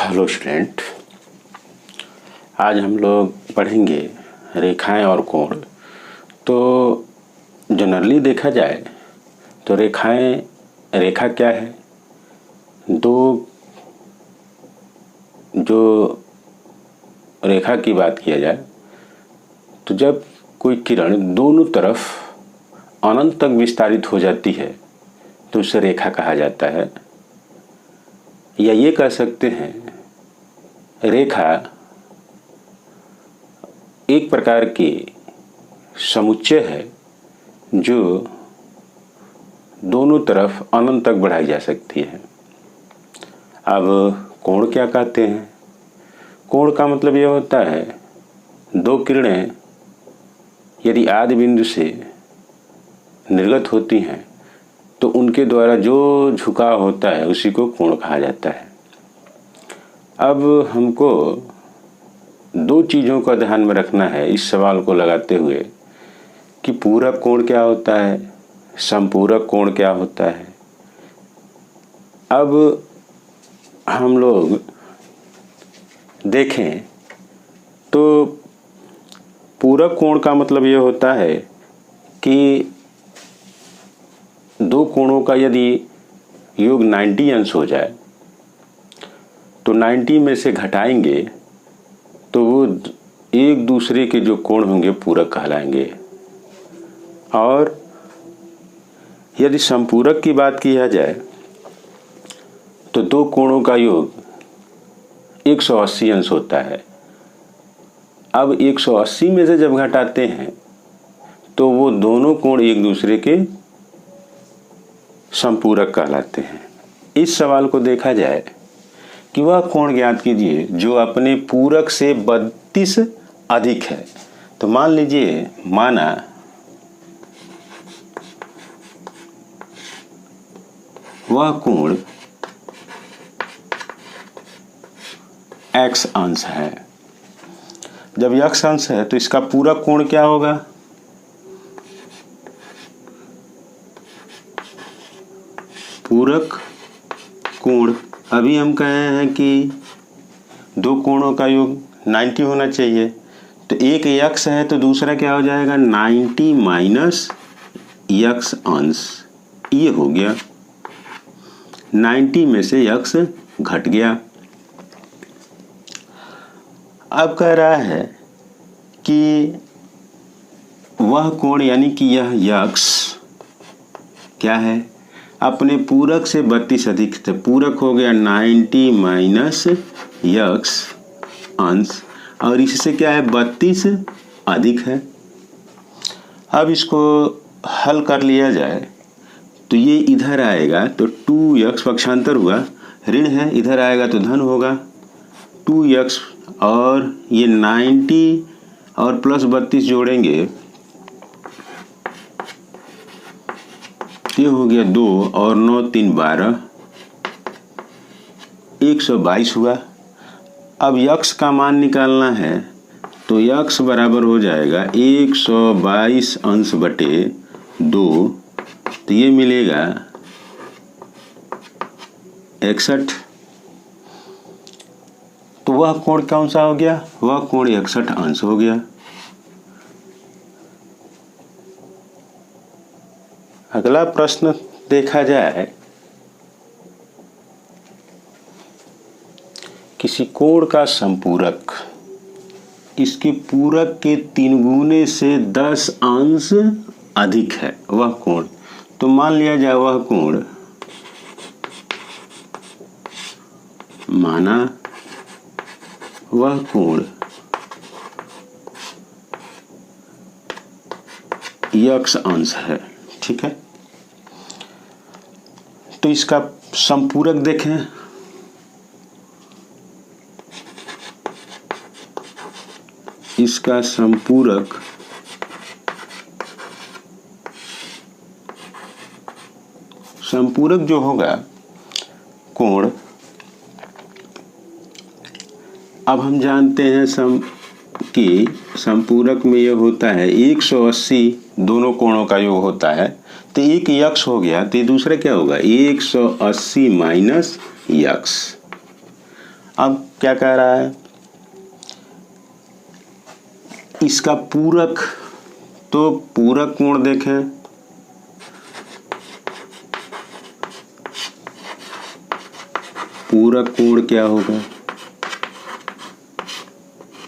Hello student, आज हम लोग पढ़ेंगे रेखाएं और कोण। तो जनरली देखा जाए तो रेखा क्या है? दो जो रेखा की बात किया जाए तो जब कोई किरण दोनों तरफ अनंत तक विस्तारित हो जाती है तो उसे रेखा कहा जाता है। या ये कह सकते हैं, रेखा एक प्रकार की समुच्चय है जो दोनों तरफ अनंत तक बढ़ाई जा सकती है। अब कोण क्या कहते हैं? कोण का मतलब यह होता है दो किरणें यदि आदि बिंदु से निर्गत होती हैं तो उनके द्वारा जो झुकाव होता है उसी को कोण कहा जाता है। अब हमको दो चीज़ों का ध्यान में रखना है इस सवाल को लगाते हुए कि पूरक कोण क्या होता है, समपूरक कोण क्या होता है। अब हम लोग देखें तो पूरक कोण का मतलब ये होता है कि दो कोणों का यदि योग 90 अंश हो जाए तो 90 में से घटाएंगे तो वो एक दूसरे के जो कोण होंगे पूरक कहलाएंगे। और यदि समपूरक की बात किया जाए तो दो कोणों का योग 180 अंश होता है। अब 180 में से जब घटाते हैं तो वो दोनों कोण एक दूसरे के समपूरक कहलाते हैं। इस सवाल को देखा जाए कि वह कोण ज्ञात कीजिए जो अपने पूरक से 32 अधिक है। तो मान लीजिए, माना वह कोण x अंश है। जब x अंश है तो इसका पूरक कोण क्या होगा? पूरक कोण, अभी हम कहे हैं कि दो कोणों का योग 90 होना चाहिए। तो एक x है तो दूसरा क्या हो जाएगा? 90 माइनस x अंश। ये हो गया, 90 में से x घट गया। अब कह रहा है कि वह कोण यानी कि यह x क्या है? अपने पूरक से 32 अधिक थे। पूरक हो गया 90 माइनस x अंश, और इससे क्या है? 32 अधिक है। अब इसको हल कर लिया जाए तो ये इधर आएगा तो 2x, पक्षांतर हुआ, ऋण है, इधर आएगा तो धन होगा 2x, और ये 90 और प्लस 32 जोड़ेंगे, ये हो गया 2 और 9 3 12, 122 हुआ। अब x का मान निकालना है तो x बराबर हो जाएगा 122 अंश बटे 2, तो ये मिलेगा 61। तो वह कोण कौन सा हो गया? वह कोण 61 अंश हो गया। अगला प्रश्न देखा जाए, किसी कोण का संपूरक इसके पूरक के 3 गुने से 10 अंश अधिक है, वह कोण। तो मान लिया जाए वह कोण, माना वह कोण x अंश है, ठीक है। तो इसका संपूरक देखें, इसका संपूरक जो होगा कोण, अब हम जानते हैं कि संपूरक में यह होता है 180 दोनों कोणों का योग होता है। तो एक यक्स हो गया तो ये दूसरा क्या होगा? 180 माइनस यक्स। अब क्या कह रहा है, इसका पूरक, तो पूरक कोण देखें, पूरक कोण क्या होगा,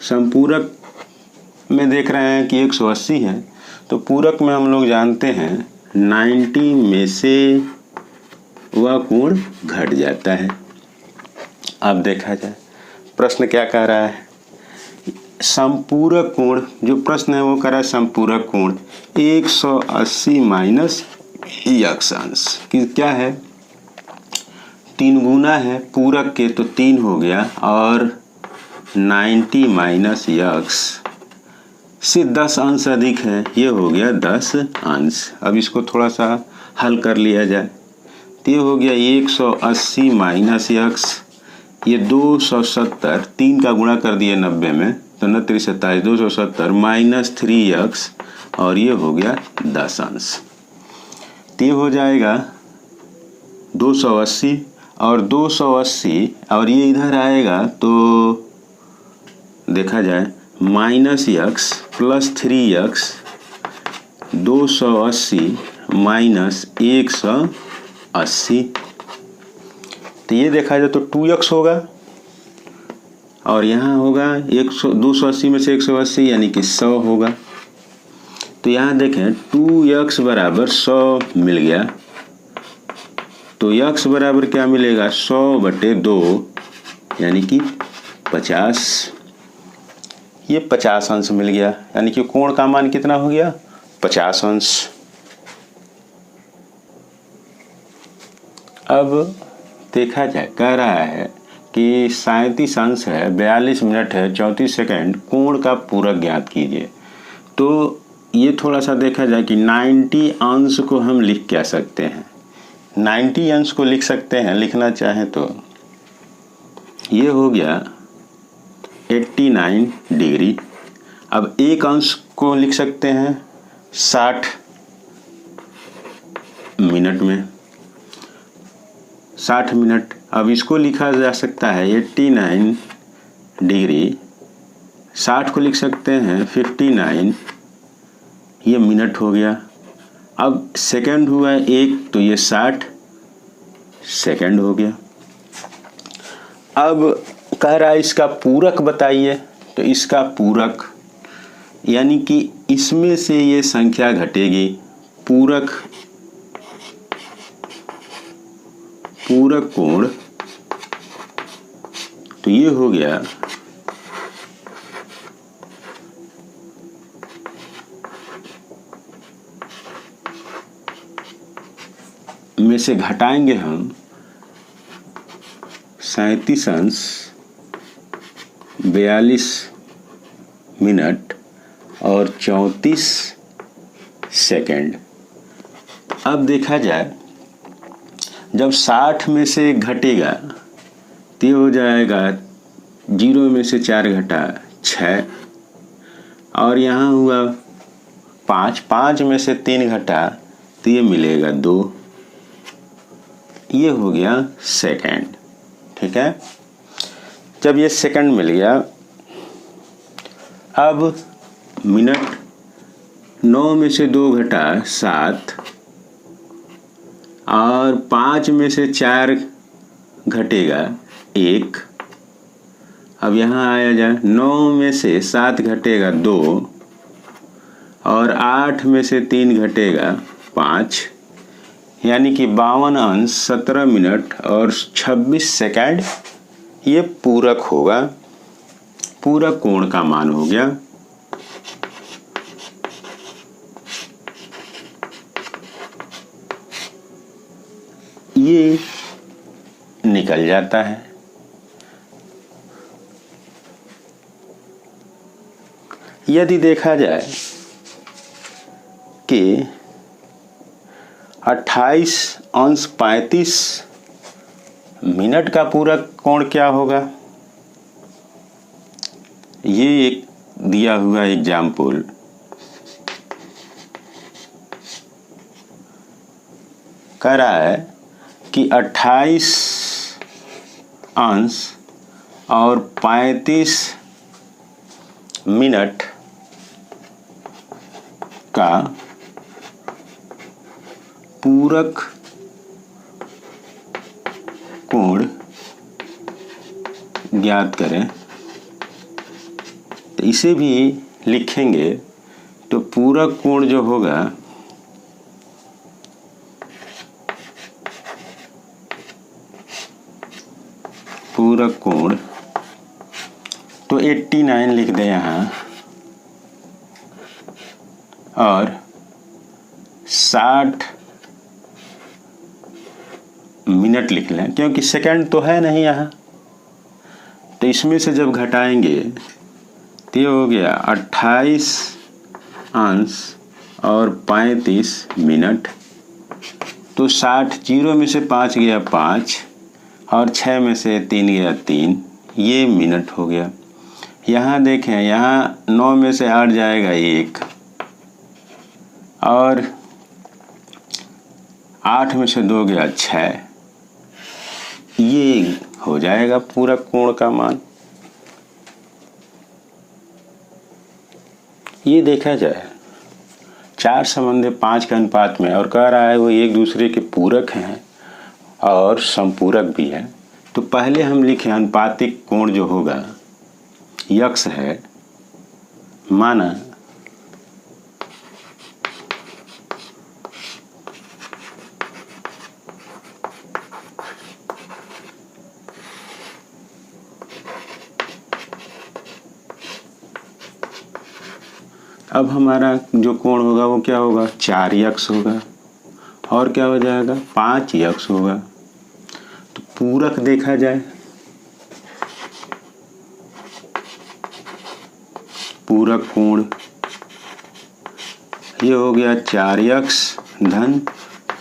संपूरक में देख रहे हैं कि 180 है, तो पूरक में हम लोग जानते हैं 90 में से वह कोण घट जाता है। अब देखा जाए प्रश्न क्या कह रहा है, संपूरक कोण, जो प्रश्न है वो कह रहा है संपूरक कोण 180 माइनस यक्स अंश कि क्या है, 3 गुना है पूरक के, तो 3 हो गया, और 90 माइनस यक्स से 10 अंश अधिक है, ये हो गया 10 अंश। अब इसको थोड़ा सा हल कर लिया जाए, तो ये हो गया 180 माइनस यक्स, ये 270, 3 का गुणा कर दिया 90 में, तो 29 27 270 माइनस 3x, और ये हो गया 10 अंश। तो ये हो जाएगा 280 और 280, और ये इधर आएगा तो देखा जाए minus x plus 3x, 280 minus 180, तो ये देखा जाए तो 2x होगा, और यहाँ होगा 280 में से 180 यानी कि 100 होगा। तो यहाँ देखें 2x बराबर 100 मिल गया, तो x बराबर क्या मिलेगा, 100/2 यानी कि 50, ये 50 अंश मिल गया, यानी कि कोण का मान कितना हो गया, 50 अंश। अब देखा जाए, कह रहा है कि 37 अंश है, 42 मिनट है 34 सेकंड, कोण का पूरक ज्ञात कीजिए। तो ये थोड़ा सा देखा जाए कि 90 अंश को हम लिख क्या सकते हैं, 90 अंश को लिख सकते हैं, लिखना चाहें तो ये हो गया 89 डिग्री। अब एक अंश को लिख सकते हैं 60 मिनट में, 60 मिनट। अब इसको लिखा जा सकता है 89 डिग्री, 60 को लिख सकते हैं 59, ये मिनट हो गया। अब सेकंड हुआ है 1, तो ये 60 सेकंड हो गया। अब कह रहा है इसका पूरक बताइए, तो इसका पूरक यानी कि इसमें से ये संख्या घटेगी, पूरक कोण, तो ये हो गया में से घटाएंगे हम 37 अंश 42 मिनट और 34 सेकंड। अब देखा जाए जब 60 में से घटेगा तो ये हो जाएगा 0 में से 4 घटा 6, और यहाँ हुआ 5, 5 में से 3 घटा तो ये मिलेगा 2, ये हो गया सेकंड। ठीक है, जब ये सेकंड मिल गया, अब मिनट 9 में से 2 घटा 7, और 5 में से 4 घटेगा 1। अब यहाँ आया जाए 9 में से 7 घटेगा 2, और 8 में से 3 घटेगा 5, यानी कि 52 अंश 17 मिनट और 26 सेकंड ये पूरक होगा, पूरक कोण का मान हो गया। ये निकल जाता है। यदि देखा जाए कि 28 अंश 35 मिनट का पूरक कोण क्या होगा, ये एक दिया हुआ एग्जाम्पल कह रहा है कि 28 अंश और 35 मिनट का पूरक कोण ज्ञात करें। तो इसे भी लिखेंगे तो पूरक कोण जो होगा पूरक कोण तो 89 लिख दें यहाँ और 60 मिनट लिख लें, क्योंकि सेकंड तो है नहीं यहाँ। तो इसमें से जब घटाएंगे तो ये हो गया 28 अंश और 35 मिनट। तो 60 जीरो में से 5 गया 5 और 6 में से 3 गया 3, ये मिनट हो गया। यहाँ देखें, यहाँ 9 में से 8 जाएगा 1 और 8 में से 2 गया 6, ये हो जाएगा पूरक कोण का मान। ये देखा जाए 4 संबंध 5 के अनुपात में और कह रहा है वो एक दूसरे के पूरक हैं और संपूरक भी है। तो पहले हम लिखें अनुपातिक कोण जो होगा यक्स है, माना अब हमारा जो कोण होगा वो क्या होगा 4x होगा और क्या हो जाएगा 5x होगा। तो पूरक देखा जाए, पूरक कोण ये हो गया 4x धन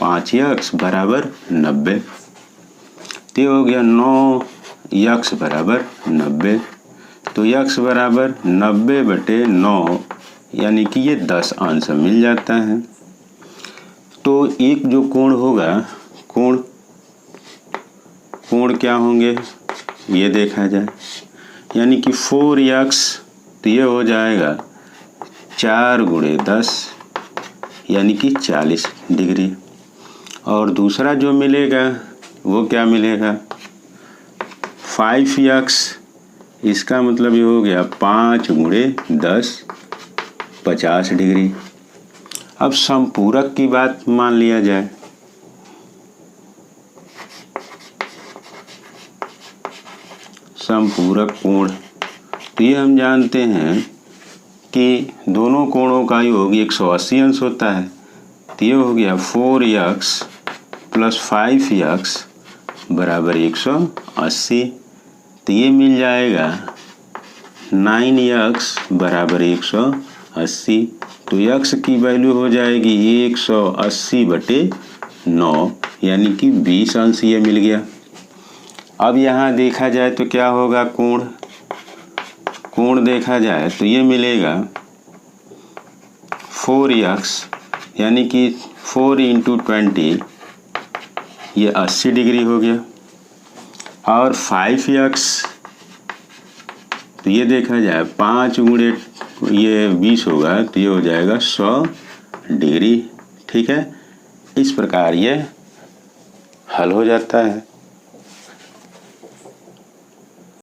5x बराबर 90। तो ये हो गया 9x बराबर 90। तो x बराबर 90/9 यानी कि ये 10 आंसर मिल जाता है। तो एक जो कोण होगा कोण क्या होंगे ये देखा जाए, यानी कि 4x तो ये हो जाएगा 4 गुणे 10 यानी कि 40 डिग्री। और दूसरा जो मिलेगा वो क्या मिलेगा 5x, इसका मतलब ये हो गया 5 गुणे 10 50 डिग्री। अब संपूरक की बात मान लिया जाए, संपूरक कोण तो ये हम जानते हैं कि दोनों कोणों का योग 180 अंश होता है। तो ये हो गया 4x प्लस 5x बराबर 180। तो ये मिल जाएगा 9x बराबर 180। तो x की वैल्यू हो जाएगी 180/9 यानी कि 20 अंश ये मिल गया। अब यहाँ देखा जाए तो क्या होगा कोण देखा जाए तो ये मिलेगा 4x यानी कि 4 × 20 ये 80 डिग्री हो गया। और 5x तो ये देखा जाए 5 गुणे ये 20 होगा तो ये हो जाएगा 100 डिग्री। ठीक है, इस प्रकार ये हल हो जाता है।